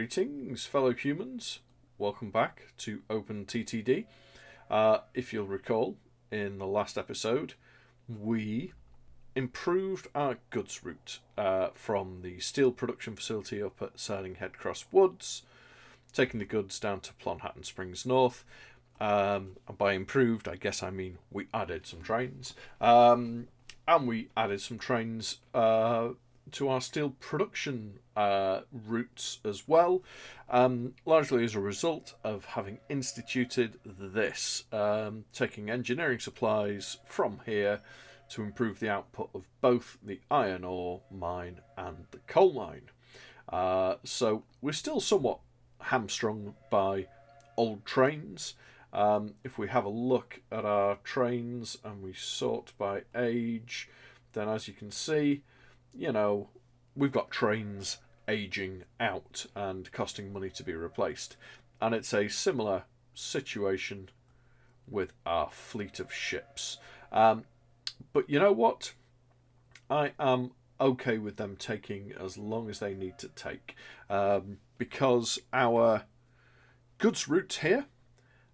Greetings, fellow humans. Welcome back to OpenTTD. If you'll recall, in the last episode, we improved our goods route from the steel production facility up at Sarding Head Cross Woods, taking the goods down to Clonhatton Springs North. And by improved, I guess I mean we added some trains. And we added some trains to our steel production routes as well, largely as a result of having instituted this, taking engineering supplies from here to improve the output of both the iron ore mine and the coal mine. So we're still somewhat hamstrung by old trains. If we have a look at our trains and we sort by age, then as you can see, we've got trains aging out and costing money to be replaced. And it's a similar situation with our fleet of ships. But you know what? I am okay with them taking as long as they need to take. Because our goods route here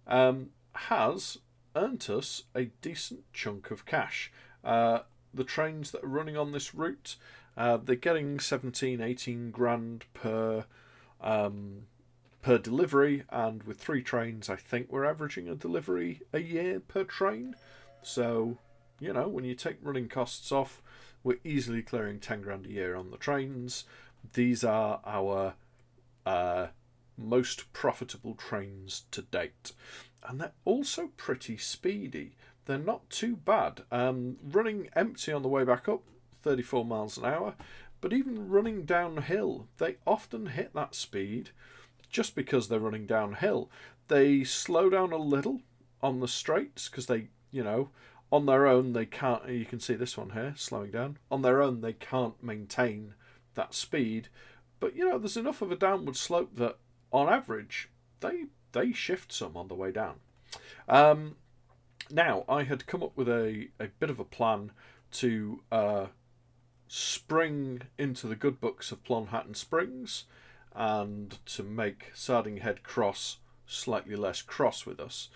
has earned us a decent chunk of cash. The trains that are running on this route, they're getting 17, 18 grand per delivery, and with 3 trains, I think we're averaging a delivery a year per train. So, when you take running costs off, we're easily clearing 10 grand a year on the trains. These are our most profitable trains to date, and they're also pretty speedy. They're not too bad. Running empty on the way back up, 34 miles an hour, but even running downhill, they often hit that speed just because they're running downhill. They slow down a little on the straights because they, on their own they can't. You can see this one here slowing down. On their own they can't maintain that speed, but there's enough of a downward slope that on average they shift some on the way down. Now, I had come up with a bit of a plan to spring into the good books of Clonhatton Springs and to make Sarding Head Cross slightly less cross with us.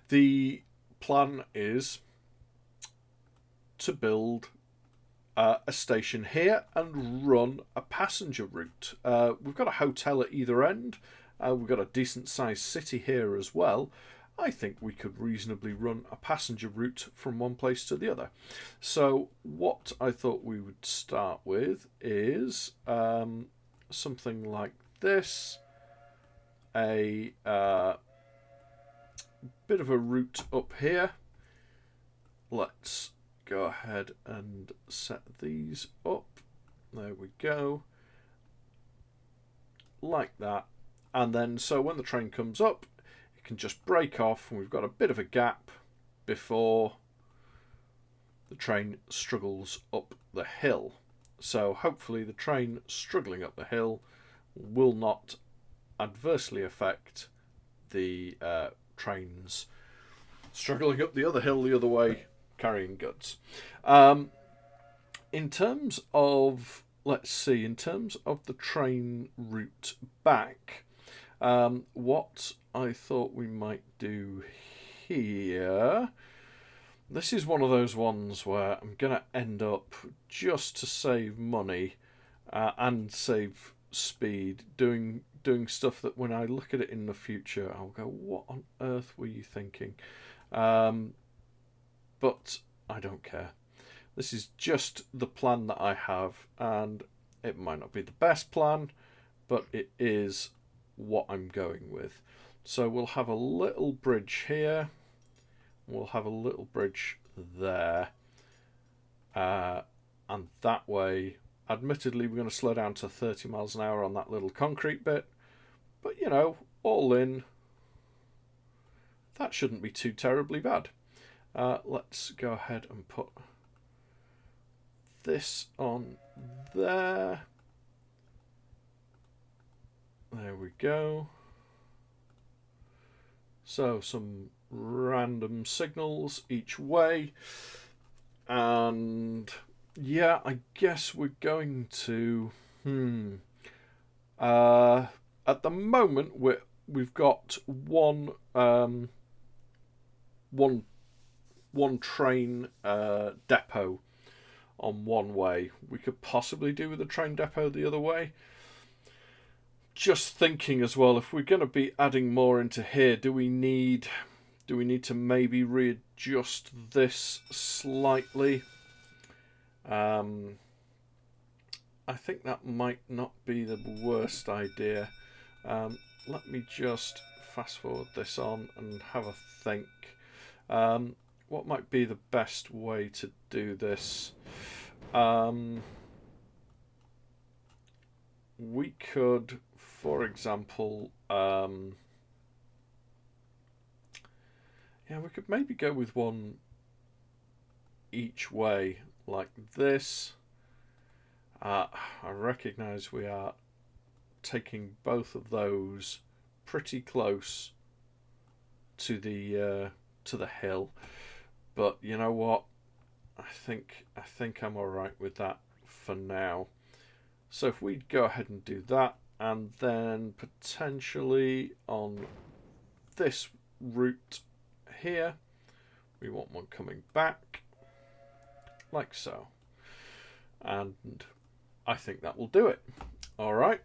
The plan is to build a station here and run a passenger route. We've got a hotel at either end. We've got a decent sized city here as well. I think we could reasonably run a passenger route from one place to the other. So what I thought we would start with is something like this. A bit of a route up here. Let's go ahead and set these up. There we go. Like that. And then, so when the train comes up, it can just break off, and we've got a bit of a gap before the train struggles up the hill. So hopefully the train struggling up the hill will not adversely affect the trains struggling up the other hill the other way, carrying goods. In terms of the train route back, what I thought we might do here, this is one of those ones where I'm going to end up, just to save money and save speed, doing stuff that when I look at it in the future, I'll go, what on earth were you thinking? But I don't care. This is just the plan that I have, and it might not be the best plan, but it is what I'm going with. So we'll have a little bridge here, we'll have a little bridge there, and that way, admittedly, we're going to slow down to 30 miles an hour on that little concrete bit, but all in, that shouldn't be too terribly bad. Let's go ahead and put this on there. There we go. So some random signals each way, and yeah, I guess we're going to Hmm. Uh, at the moment, we've got one train depot on one way. We could possibly do with a train depot the other way. Just thinking as well, if we're going to be adding more into here, do we need to maybe readjust this slightly? I think that might not be the worst idea. Let me just fast forward this on and have a think. What might be the best way to do this? We could, for example, we could maybe go with one each way, like this. I recognise we are taking both of those pretty close to the hill, but you know what? I think I'm all right with that for now. So if we go ahead and do that, and then potentially on this route here, we want one coming back, like so. And I think that will do it. All right.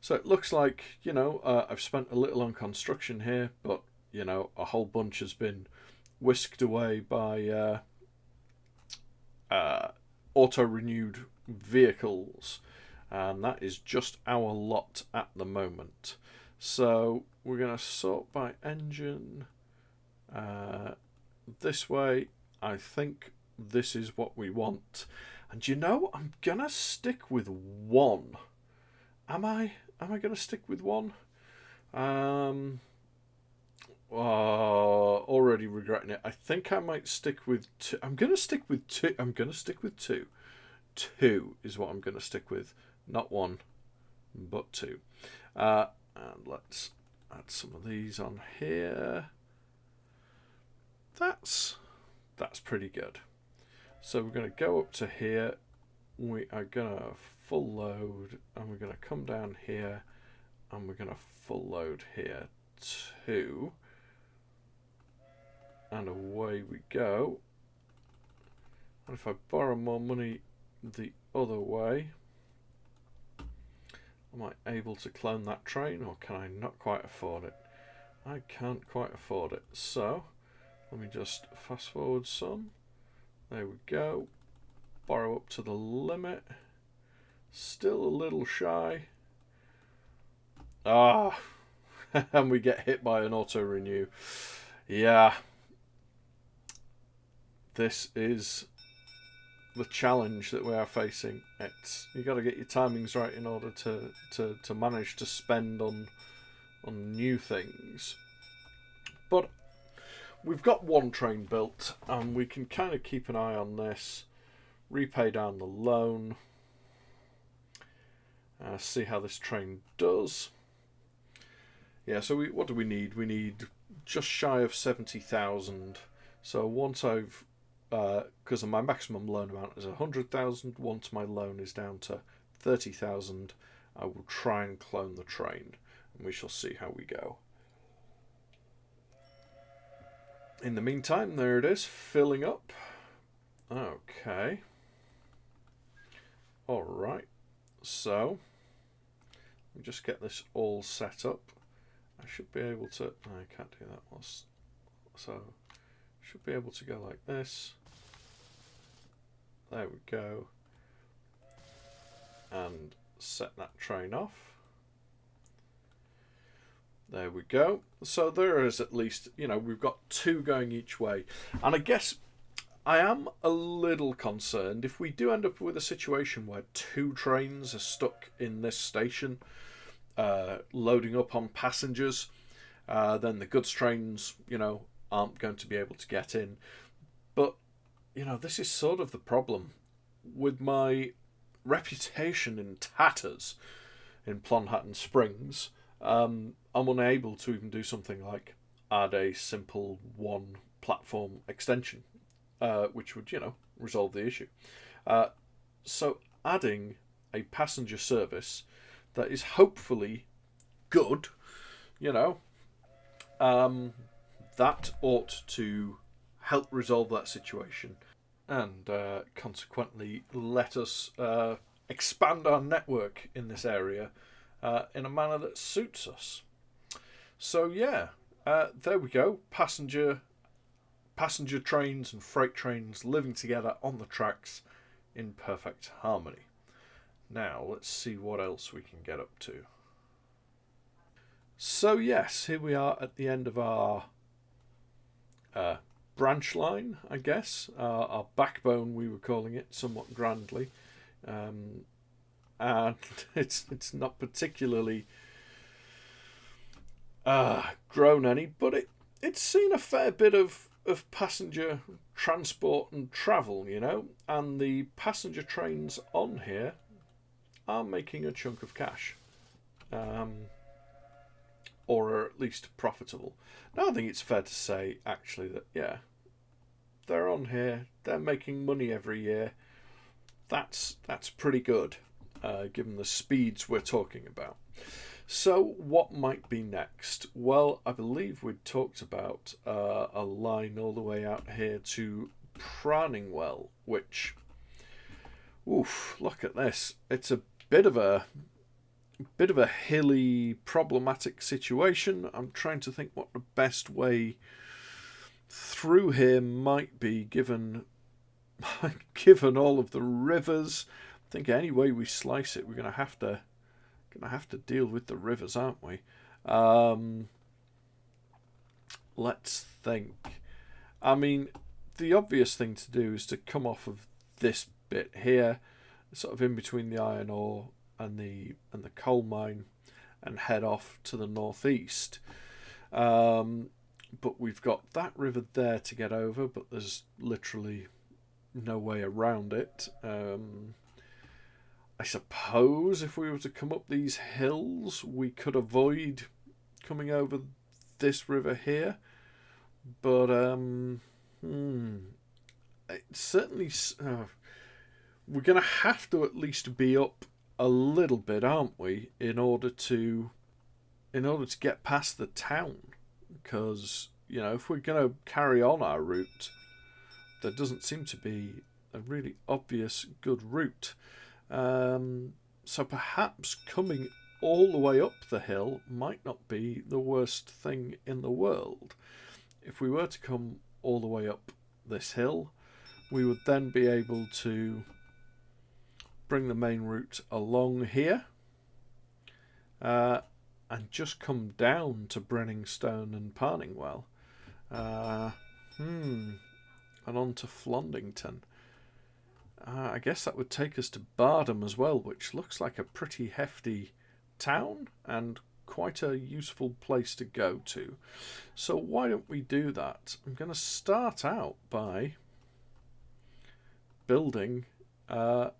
So it looks like, I've spent a little on construction here, but, a whole bunch has been whisked away by auto-renewed vehicles. And that is just our lot at the moment. So we're going to sort by engine this way. I think this is what we want. And I'm going to stick with one. Am I going to stick with one? Already regretting it. I think I might stick with two. I'm going to stick with two. I'm going to stick with two. Two is what I'm going to stick with. Not one, but two. And let's add some of these on here. That's pretty good. So we're going to go up to here. We are going to full load, and we're going to come down here, and we're going to full load here too. And away we go. And if I borrow more money the other way, am I able to clone that train, or can I not quite afford it? I can't quite afford it. So let me just fast forward some. There we go. Borrow up to the limit. Still a little shy. And we get hit by an auto renew. Yeah. This is the challenge that we are facing. You got to get your timings right in order to manage to spend on new things. But we've got one train built, and we can kind of keep an eye on this, repay down the loan, see how this train does. Yeah, so what do we need? We need just shy of 70,000. So once I've, because my maximum loan amount is 100,000, once my loan is down to 30,000, I will try and clone the train, and we shall see how we go. In the meantime, there it is, filling up. Okay. Alright. So, let me just get this all set up. I should be able to... No, I can't do that. So, should be able to go like this. There we go. And set that train off. There we go. So there is at least, we've got two going each way. And I guess I am a little concerned if we do end up with a situation where two trains are stuck in this station, loading up on passengers, then the goods trains, aren't going to be able to get in. But, this is sort of the problem. With my reputation in tatters in Plonhatton Springs, I'm unable to even do something like add a simple one platform extension, which would, resolve the issue. So adding a passenger service that is hopefully good, you know, that ought to help resolve that situation and consequently let us expand our network in this area in a manner that suits us. So yeah, there we go. Passenger trains and freight trains living together on the tracks in perfect harmony. Now let's see what else we can get up to. So yes, here we are at the end of our branch line, I guess, our backbone, we were calling it somewhat grandly, and it's not particularly grown any, but it's seen a fair bit of passenger transport and travel, you know, and the passenger trains on here are making a chunk of cash, or are at least profitable. Now I think it's fair to say actually that yeah, they're on here, they're making money every year. That's pretty good, given the speeds we're talking about. So what might be next? Well, I believe we'd talked about a line all the way out here to Praningwell, which, oof, look at this. It's a bit of a hilly, problematic situation. I'm trying to think what the best way through here might be, given all of the rivers. I think any way we slice it, we're gonna have to deal with the rivers, aren't we? Let's think. I mean, the obvious thing to do is to come off of this bit here, sort of in between the iron ore and the coal mine, and head off to the northeast. But we've got that river there to get over, but there's literally no way around it. I suppose if we were to come up these hills, we could avoid coming over this river here. But it certainly we're going to have to at least be up a little bit, aren't we, in order to get past the town? Because, you know, if we're going to carry on our route, there doesn't seem to be a really obvious good route. So perhaps coming all the way up the hill might not be the worst thing in the world. If we were to come all the way up this hill, we would then be able to bring the main route along here, and just come down to Brenningstone and Parningwell, and on to Flondington. I guess that would take us to Bardham as well, which looks like a pretty hefty town and quite a useful place to go to. So why don't we do that? I'm going to start out by building a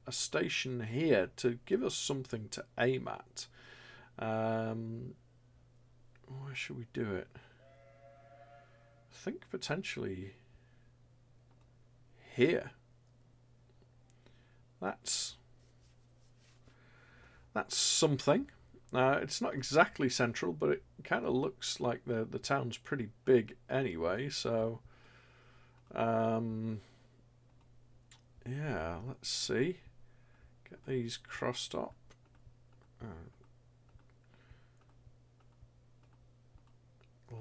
station here to give us something to aim at. Where should we do it? I think potentially here. That's something. It's not exactly central, but it kind of looks like the town's pretty big anyway. So, yeah, let's see. Get these crossed up.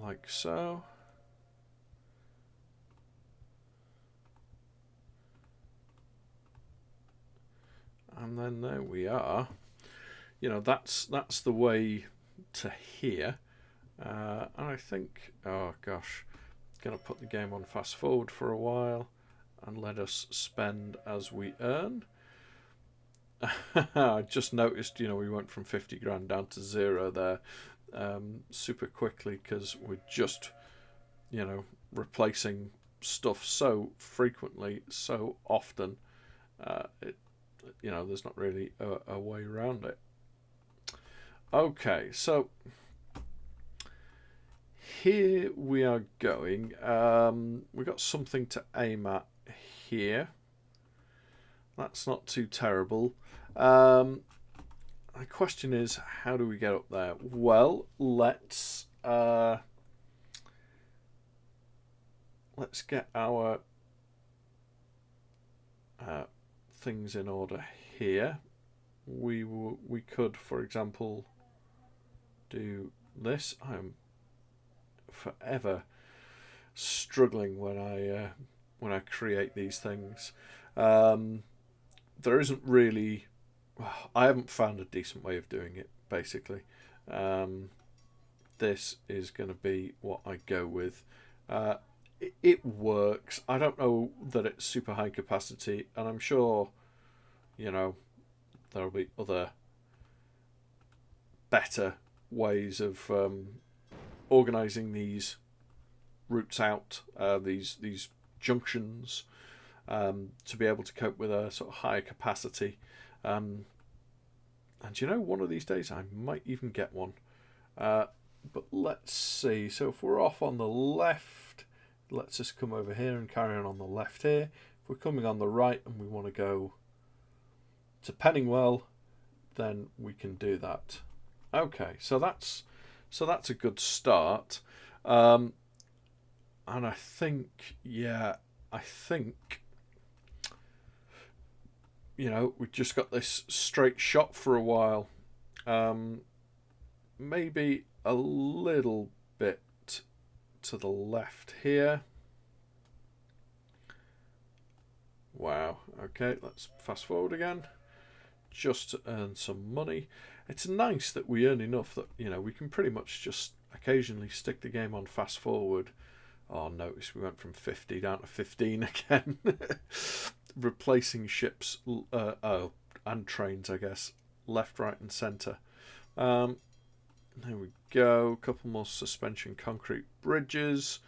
Like so. And then there we are. You know, that's the way to here. And I think, oh gosh, going to put the game on fast forward for a while and let us spend as we earn. I just noticed, you know, we went from 50 grand down to 0 there super quickly, because we're just, you know, replacing stuff so frequently, so often. You know, there's not really a way around it. Okay, so here we are going. We've got something to aim at here. That's not too terrible. The question is, how do we get up there? Well, let's get our things in order here. We could, for example, do this. I'm forever struggling when I create these things. There isn't really. I haven't found a decent way of doing it. Basically, this is going to be what I go with. It works. I don't know that it's super high capacity, and I'm sure, there'll be other better ways of organising these routes out, these junctions, to be able to cope with a sort of higher capacity. And one of these days I might even get one. But let's see. So if we're off on the left, let's just come over here and carry on the left here. If we're coming on the right and we want to go to Penningwell, then we can do that. Okay, so that's a good start. And I think, we've just got this straight shot for a while. Maybe a little bit to the left here. Wow. Okay, let's fast forward again. Just to earn some money. It's nice that we earn enough that, we can pretty much just occasionally stick the game on fast forward. Oh, notice we went from 50 down to 15 again. Replacing ships and trains, I guess, left, right and centre. There we go. A couple more suspension concrete bridges.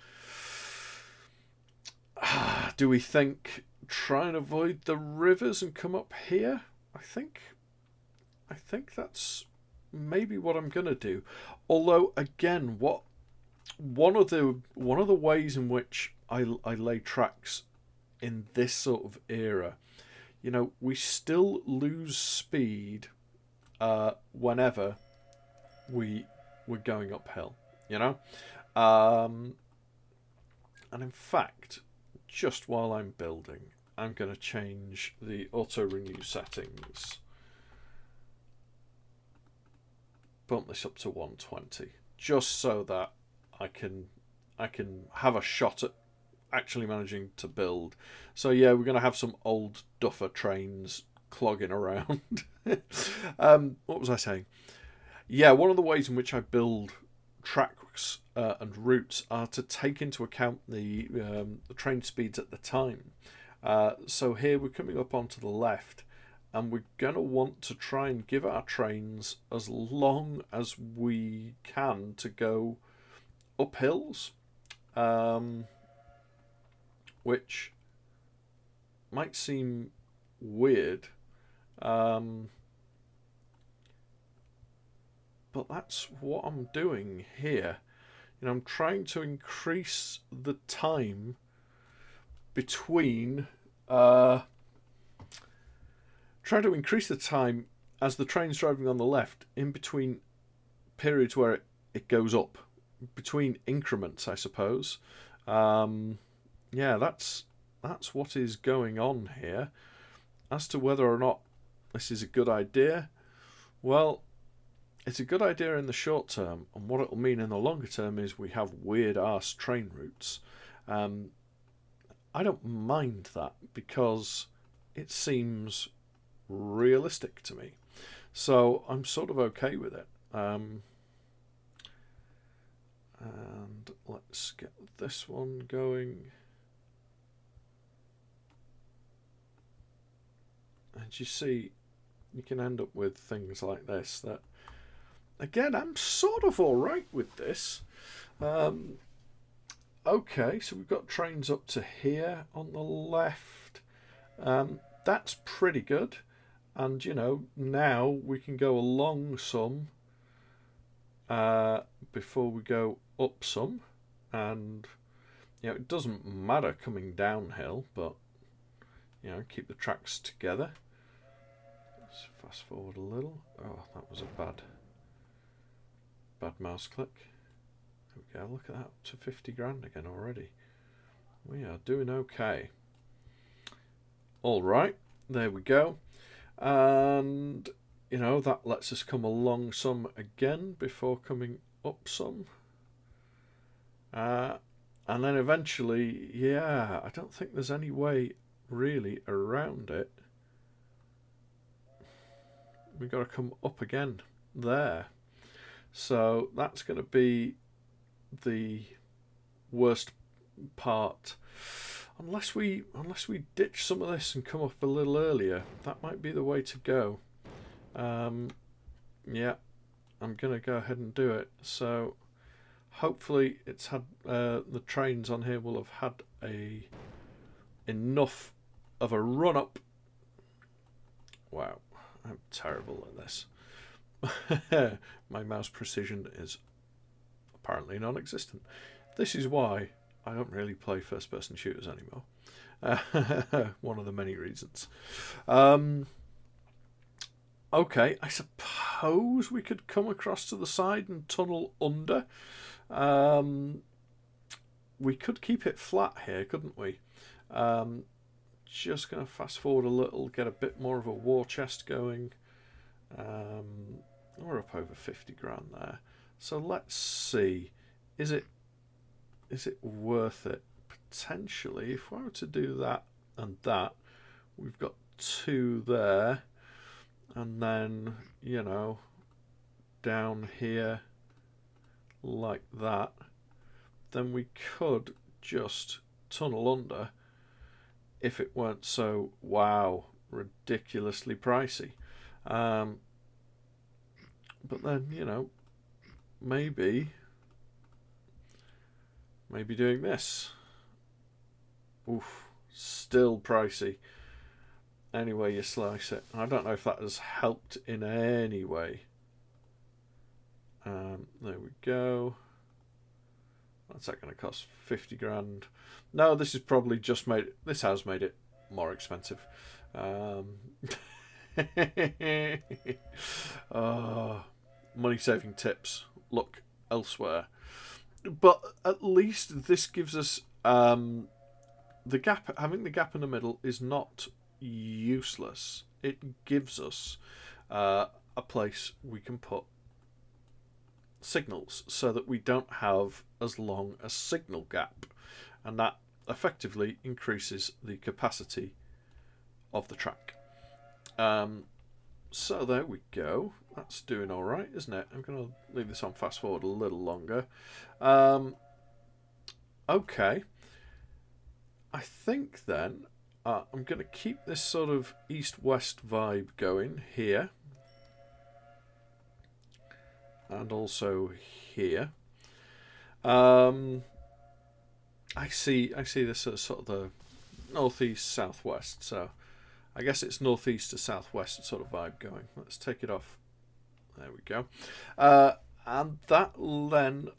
Do we think try and avoid the rivers and come up here? I think that's maybe what I'm going to do. Although, again, one of the ways in which I lay tracks in this sort of era, we still lose speed whenever we're going uphill, and in fact, just while I'm building, I'm going to change the auto renew settings, bump this up to 120, just so that I can have a shot at actually managing to build. So yeah, we're going to have some old duffer trains clogging around. What was I saying? Yeah, one of the ways in which I build tracks and routes are to take into account the train speeds at the time. So here we're coming up onto the left, and we're going to want to try and give our trains as long as we can to go up hills, which might seem weird, but that's what I'm doing here. I'm trying to increase the time between as the train's driving on the left, in between periods where it goes up, between increments, I suppose. Yeah, that's what is going on here. As to whether or not this is a good idea, well, it's a good idea in the short term, and what it'll mean in the longer term is we have weird arse train routes. I don't mind that because it seems realistic to me, so I'm sort of okay with it. And let's get this one going. And you see, you can end up with things like this that, again, I'm sort of alright with this. Okay, so we've got trains up to here on the left. That's pretty good. And, now we can go along some before we go up some. And, it doesn't matter coming downhill, but, keep the tracks together. Let's fast forward a little. Oh, that was a bad mouse click. There we go. Look at that, up to 50 grand again already. We are doing okay. All right, there we go. And that lets us come along some again before coming up some. And then eventually, I don't think there's any way really around it. We've got to come up again there. So that's going to be the worst part. Unless we ditch some of this and come up a little earlier, that might be the way to go. Yeah, I'm going to go ahead and do it. So hopefully it's had the trains on here will have had enough of a run up. Wow, I'm terrible at this. My mouse precision is apparently non-existent. This is why I don't really play first-person shooters anymore. One of the many reasons. Okay, I suppose we could come across to the side and tunnel under. We could keep it flat here, couldn't we? Just going to fast forward a little, get a bit more of a war chest going. We're up over 50 grand there. So let's see. Is it worth it? Potentially, if I were to do that and that, we've got 2 there. And then, down here like that. Then we could just tunnel under if it weren't so, ridiculously pricey. But then, maybe doing this. Oof, still pricey. Any way you slice it. I don't know if that has helped in any way. There we go. What's that going to cost? 50 grand. No, this has probably just this has made it more expensive. Money saving tips. Look elsewhere. But at least this gives us the gap. Having the gap in the middle is not useless. It gives us a place we can put signals so that we don't have as long a signal gap, and that effectively increases the capacity of the track. So there we go. That's doing all right, isn't it? I'm going to leave this on fast forward a little longer. Okay. I think then I'm going to keep this sort of east-west vibe going here. And also here. I see this as sort of the northeast southwest, so I guess it's northeast to southwest sort of vibe going. Let's take it off. There we go. And that then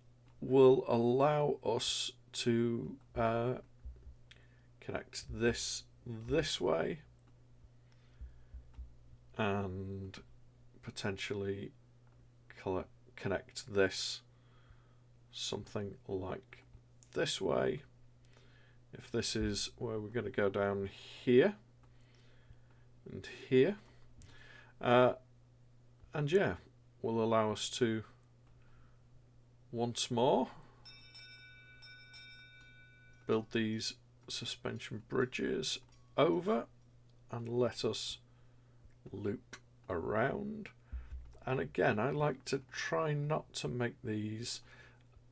will allow us to connect this way and potentially connect this something like this way. If this is where we're going to go down here and here, and yeah, will allow us to once more build these suspension bridges over and let us loop around. And again, I like to try not to make these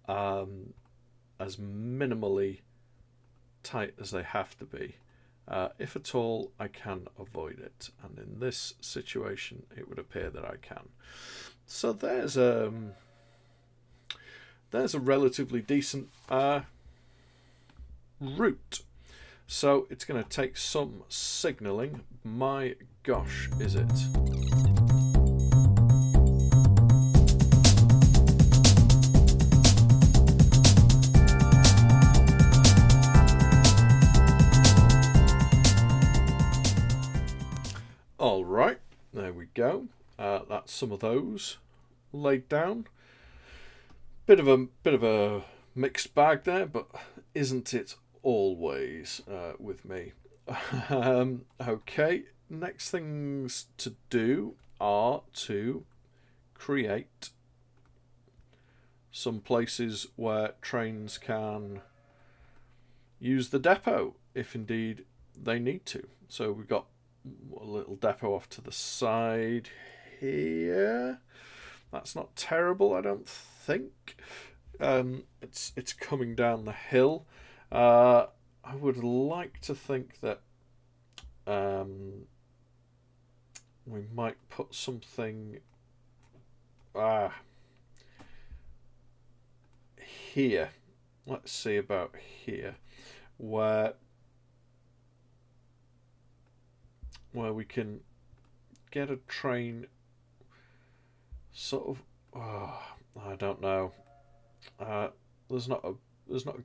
as minimally tight as they have to be. If at all, I can avoid it. And in this situation, it would appear that I can. So there's a relatively decent route. So it's going to take some signalling. My gosh, is it? go. That's some of those laid down. Bit of a mixed bag there, but isn't it always with me? Okay, next things to do are to create some places where trains can use the depot if indeed they need to. So we've got a little depot off to the side here. That's not terrible, I don't think. It's coming down the hill. I would like to think that we might put something here. Let's see about here, where we can get a train sort of. I don't know. There's not a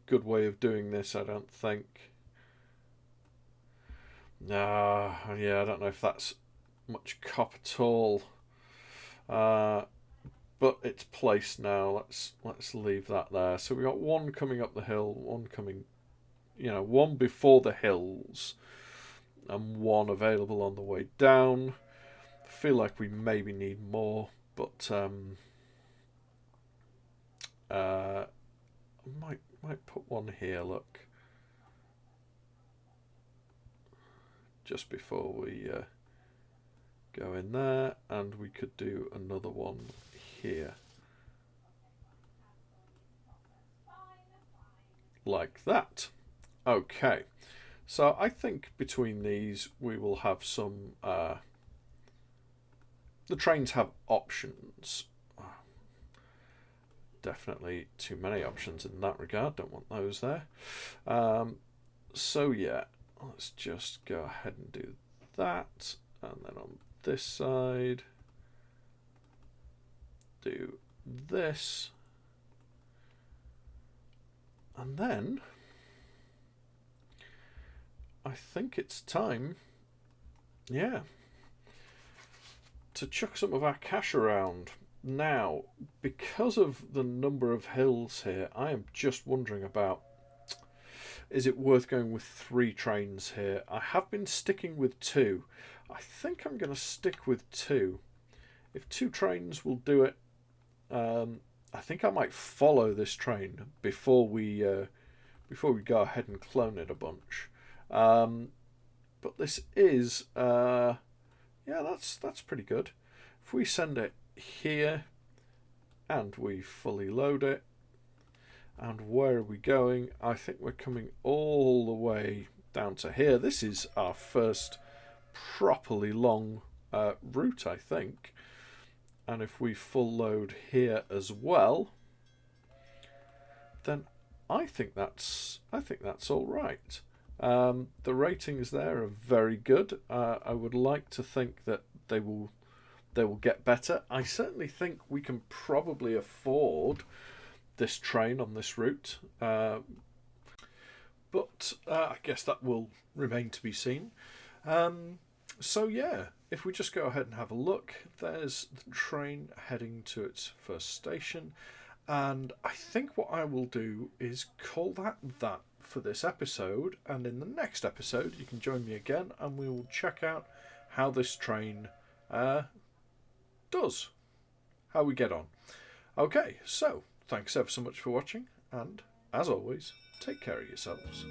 good way of doing this, I don't think. Yeah, I don't know if that's much cop at all. But it's placed now. Let's leave that there. So we got one coming up the hill, one coming, one before the hills, and one available on the way down. I feel like we maybe need more, but might put one here. Look, just before we go in there, and we could do another one here, like that. Okay, so I think between these we will have some. The trains have options. Definitely too many options in that regard. Don't want those there. So yeah, let's just go ahead and do that, and then on this side do this, and then I think it's time, to chuck some of our cash around. Now, because of the number of hills here, I am just wondering about, is it worth going with 3 trains here? I have been sticking with 2. I think I'm going to stick with 2. If 2 trains will do it, I think I might follow this train before we go ahead and clone it a bunch. But this is, that's pretty good. If we send it here and we fully load it, and where are we going? I think we're coming all the way down to here. This is our first properly long route, I think. And if we full load here as well, then I think that's all right. The ratings there are very good. I would like to think that they will get better. I certainly think we can probably afford this train on this route, but I guess that will remain to be seen. So yeah, if we just go ahead and have a look, there's the train heading to its first station, and I think what I will do is call that for this episode, and in the next episode you can join me again and we will check out how this train does, how we get on. Okay, so thanks ever so much for watching, and as always, take care of yourselves.